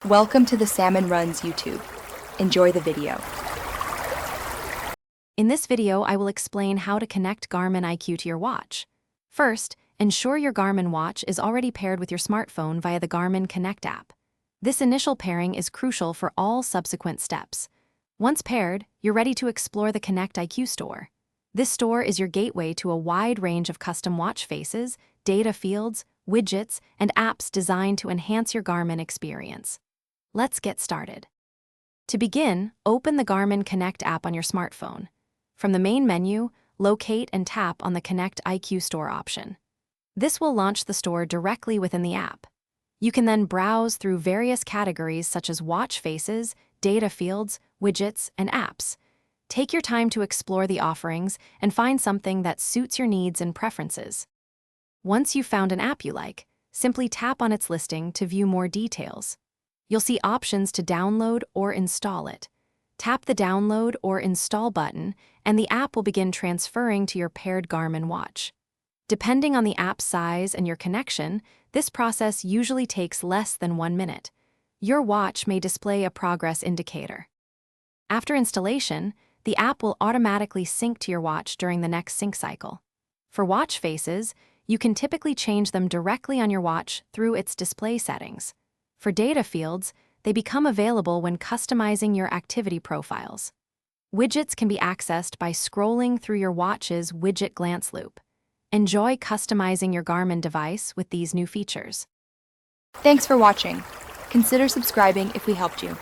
Welcome to the Salmon Runs YouTube. Enjoy the video. In this video, I will explain how to connect Garmin IQ to your watch. First, ensure your Garmin watch is already paired with your smartphone via the Garmin Connect app. This initial pairing is crucial for all subsequent steps. Once paired, you're ready to explore the Connect IQ store. This store is your gateway to a wide range of custom watch faces, data fields, widgets, and apps designed to enhance your Garmin experience. Let's get started. To begin, open the Garmin Connect app on your smartphone. From the main menu, locate and tap on the Connect IQ Store option. This will launch the store directly within the app. You can then browse through various categories such as watch faces, data fields, widgets, and apps. Take your time to explore the offerings and find something that suits your needs and preferences. Once you've found an app you like, simply tap on its listing to view more details. You'll see options to download or install it. Tap the Download or Install button, and the app will begin transferring to your paired Garmin watch. Depending on the app's size and your connection, this process usually takes less than 1 minute. Your watch may display a progress indicator. After installation, the app will automatically sync to your watch during the next sync cycle. For watch faces, you can typically change them directly on your watch through its display settings. For data fields, they become available when customizing your activity profiles. Widgets can be accessed by scrolling through your watch's widget glance loop. Enjoy customizing your Garmin device with these new features. Thanks for watching. Consider subscribing if we helped you.